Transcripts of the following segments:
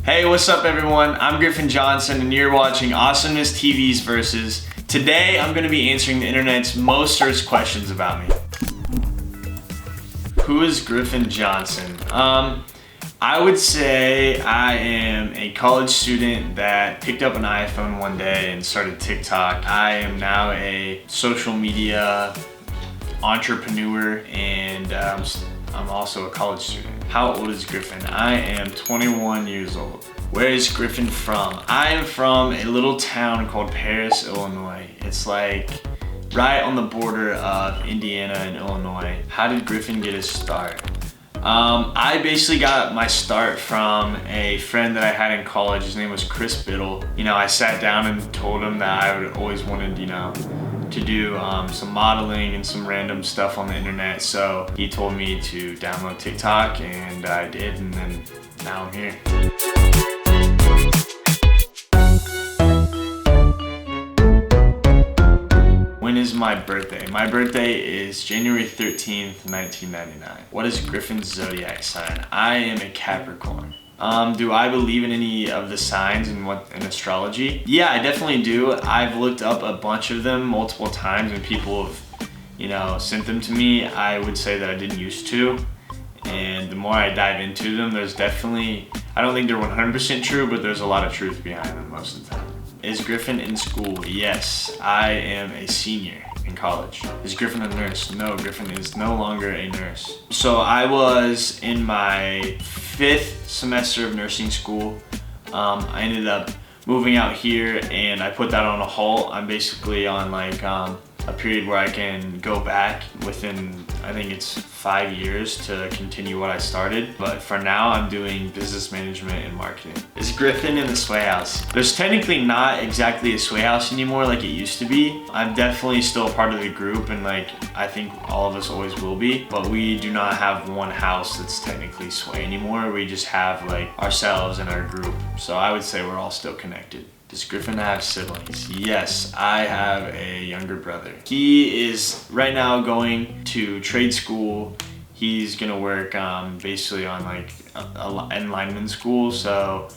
Hey, what's up everyone? I'm Griffin Johnson and you're watching Awesomeness TV's Versus. Today I'm going to be answering the internet's most searched questions about me. Who is Griffin Johnson? I would say I am a college student that picked up an iPhone one day and started TikTok. I am now a social media entrepreneur and I'm also a college student. How old is Griffin? I am 21 years old. Where is Griffin from? I am from a little town called Paris, Illinois. It's like right on the border of Indiana and Illinois. How did Griffin get his start? I basically got my start from a friend that I had in college. His name was Chris Biddle. You know, I sat down and told him that I would always wanted, to do some modeling and some random stuff on the internet. So he told me to download TikTok and I did, and then now I'm here. When is my birthday? My birthday is January 13th, 1999. What is Griffin's zodiac sign? I am a Capricorn. Do I believe in any of the signs in astrology? Yeah, I definitely do. I've looked up a bunch of them multiple times and people have, sent them to me. I would say that I didn't used to. And the more I dive into them, there's definitely, I don't think they're 100% true, but there's a lot of truth behind them most of the time. Is Griffin in school? Yes, I am a senior in college. Is Griffin a nurse? No, Griffin is no longer a nurse. So I was in my 5th semester of nursing school. I ended up moving out here and I put that on a halt. I'm basically on like a period where I can go back within, I think it's 5 years to continue what I started. But for now, I'm doing business management and marketing. Is Griffin in the Sway House? There's technically not exactly a Sway House anymore like it used to be. I'm definitely still a part of the group and I think all of us always will be, but we do not have one house that's technically Sway anymore. We just have ourselves and our group. So I would say we're all still connected. Does Griffin have siblings? Yes, I have a younger brother. He is right now going to trade school. He's gonna work basically on in lineman school, so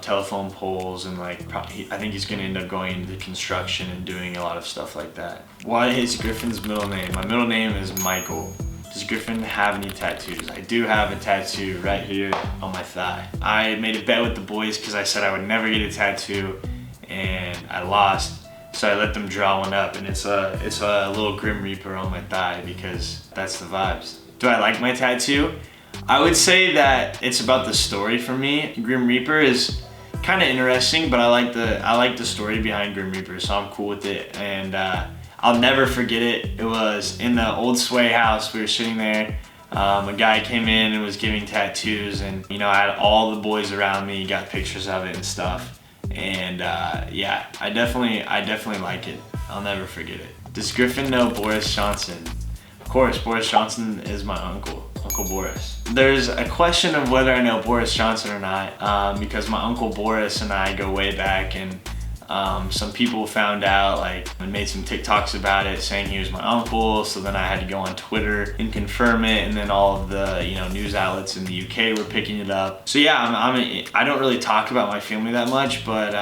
telephone poles and I think he's gonna end up going into construction and doing a lot of stuff like that. What is Griffin's middle name? My middle name is Michael. Does Griffin have any tattoos? I do have a tattoo right here on my thigh. I made a bet with the boys because I said I would never get a tattoo and I lost. So I let them draw one up and it's a little Grim Reaper on my thigh because that's the vibes. Do I like my tattoo? I would say that it's about the story for me. Grim Reaper is kind of interesting, but I like the story behind Grim Reaper, so I'm cool with it. And I'll never forget it. It was in the old Sway House. We were sitting there. A guy came in and was giving tattoos, and I had all the boys around me, got pictures of it and stuff. And yeah, I definitely like it. I'll never forget it. Does Griffin know Boris Johnson? Of course, Boris Johnson is my uncle, Uncle Boris. There's a question of whether I know Boris Johnson or not, because my Uncle Boris and I go way back, and some people found out and made some TikToks about it saying he was my uncle, so then I had to go on Twitter and confirm it, and then all of the news outlets in the UK were picking it up. So yeah, I don't really talk about my family that much, but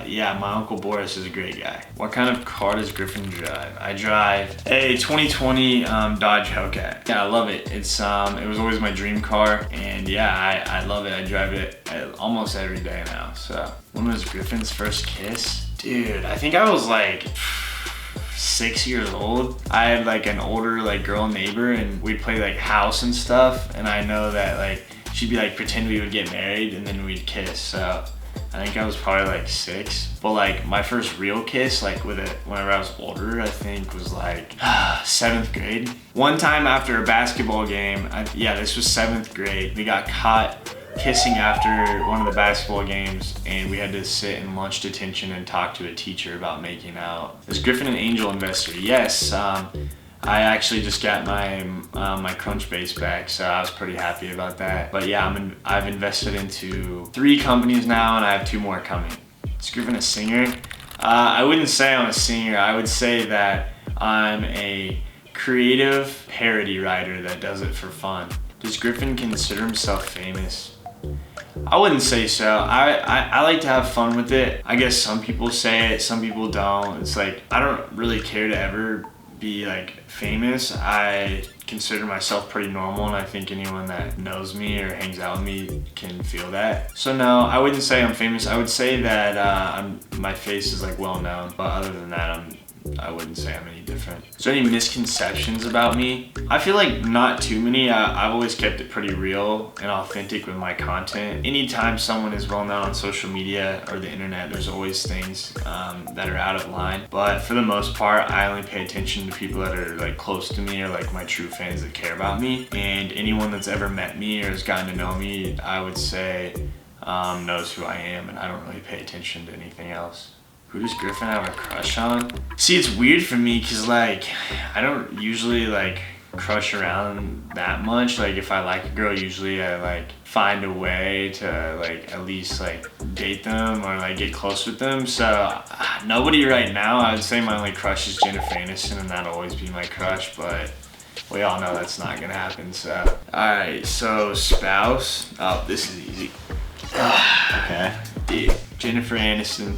yeah, my Uncle Boris is a great guy. What kind of car does Griffin drive? I drive a 2020 Dodge Hellcat. Yeah, I love it. It was always my dream car, and yeah, I love it. I drive it almost every day now. So when was Griffin's first kiss? Dude, I think I was 6 years old. I had an older girl neighbor and we'd play house and stuff, and I know that she'd be pretend we would get married and then we'd kiss. So I think I was probably 6. But my first real kiss with it whenever I was older, I think was 7th grade. One time after a basketball game, this was 7th grade, we got caught kissing after one of the basketball games, and we had to sit in lunch detention and talk to a teacher about making out. Is Griffin an angel investor? Yes, I actually just got my Crunchbase back, so I was pretty happy about that. But yeah, I've invested into 3 companies now, and I have 2 more coming. Is Griffin a singer? I wouldn't say I'm a singer. I would say that I'm a creative parody writer that does it for fun. Does Griffin consider himself famous? I wouldn't say so. I like to have fun with it. I guess some people say it, some people don't. It's like, I don't really care to ever be like famous. I consider myself pretty normal, and I think anyone that knows me or hangs out with me can feel that. So no, I wouldn't say I'm famous. I would say that my face is like well known, but other than that, I wouldn't say I'm any different. Is there any misconceptions about me? I feel like not too many. I've always kept it pretty real and authentic with my content. Anytime someone is well known on social media or the internet, there's always things that are out of line. But for the most part, I only pay attention to people that are like close to me or like my true fans that care about me. And anyone that's ever met me or has gotten to know me, I would say knows who I am, and I don't really pay attention to anything else. Who does Griffin have a crush on? See, it's weird for me because like I don't usually like crush around that much. Like if I like a girl, usually I like find a way to like at least like date them or like get close with them. So nobody right now. I would say my only crush is Jennifer Aniston, and that'll always be my crush, but we all know that's not gonna happen. So alright, so spouse. Oh, this is easy. Okay. Dude, Jennifer Aniston.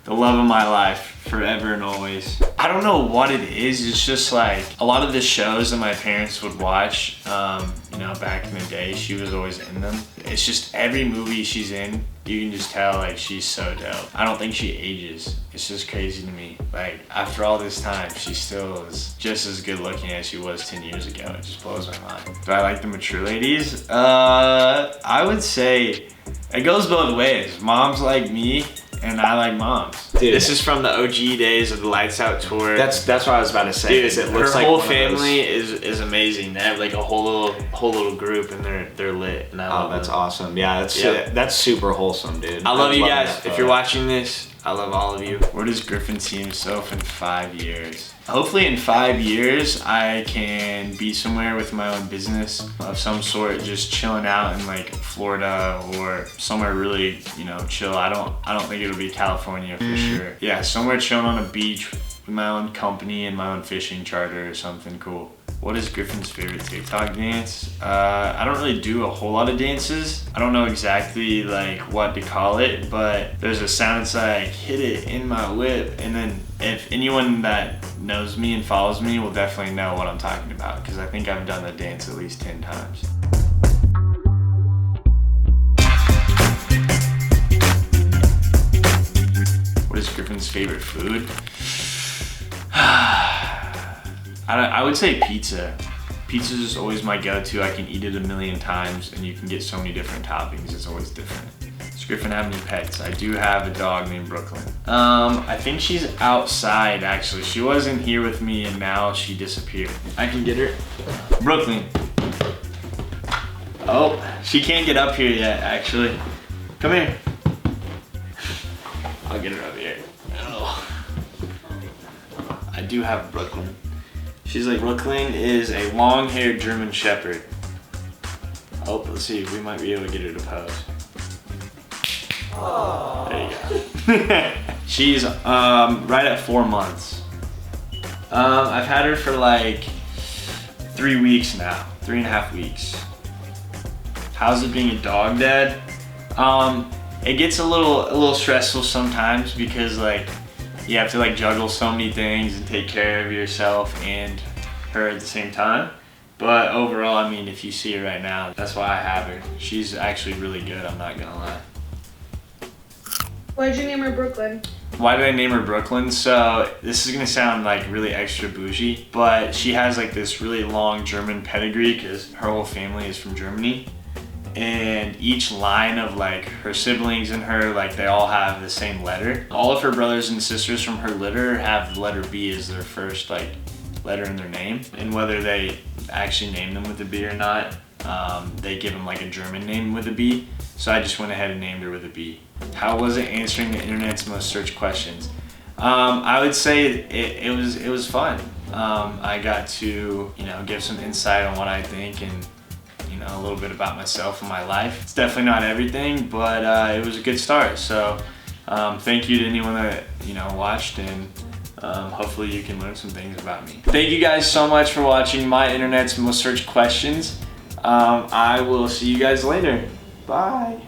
The love of my life, forever and always. I don't know what it is. It's just like a lot of the shows that my parents would watch, you know, back in the day, she was always in them. It's just every movie she's in, you can just tell like she's so dope. I don't think she ages. It's just crazy to me. Like after all this time, she still is just as good looking as she was 10 years ago. It just blows my mind. Do I like the mature ladies? I would say it goes both ways. Moms like me, and I like moms. Dude, this is from the OG days of the Lights Out tour. That's what I was about to say. Dude, it looks her like whole family is amazing. They have like a whole little group, and they're lit. And I love that's them. awesome. Yeah, that's super wholesome, dude. I love you guys. If you're watching this, I love all of you. Where does Griffin see himself in 5 years? Hopefully in 5 years, I can be somewhere with my own business of some sort, just chilling out in like Florida or somewhere really, you know, chill. I don't think it'll be California for sure. Yeah, somewhere chilling on a beach with my own company and my own fishing charter or something cool. What is Griffin's favorite TikTok dance? I don't really do a whole lot of dances. I don't know exactly like what to call it, but there's a sound that's like, hit it in my whip. And then if anyone that knows me and follows me will definitely know what I'm talking about, because I think I've done the dance at least 10 times. What is Griffin's favorite food? I would say pizza. Pizza is always my go-to. I can eat it a million times, and you can get so many different toppings. It's always different. Does Griffin have any pets? I do have a dog named Brooklyn. I think she's outside, actually. She wasn't here with me, and now she disappeared. I can get her. Brooklyn. Oh, she can't get up here yet, actually. Come here. I'll get her up here. Oh. I do have Brooklyn. She's like, Brooklyn is a long-haired German Shepherd. Oh, let's see, we might be able to get her to pose. Oh. There you go. She's right at 4 months. I've had her for like 3 weeks now, 3.5 weeks. How's it being a dog dad? It gets a little stressful sometimes because like you have to like juggle so many things and take care of yourself and her at the same time. But overall, I mean, if you see her right now, that's why I have her. She's actually really good, I'm not gonna lie. Why did you name her Brooklyn? Why did I name her Brooklyn? So this is gonna sound like really extra bougie, but she has like this really long German pedigree because her whole family is from Germany. And each line of like her siblings and her, like they all have the same letter. All of her brothers and sisters from her litter have the letter B as their first like letter in their name. And whether they actually name them with a B or not, they give them like a German name with a B. So I just went ahead and named her with a B. How was it answering the internet's most searched questions? I would say it was fun. I got to, you know, give some insight on what I think and, you know, a little bit about myself and my life. It's definitely not everything, but it was a good start. So thank you to anyone that, you know, watched, and hopefully you can learn some things about me. Thank you guys so much for watching my internet's most searched questions. I will see you guys later. Bye.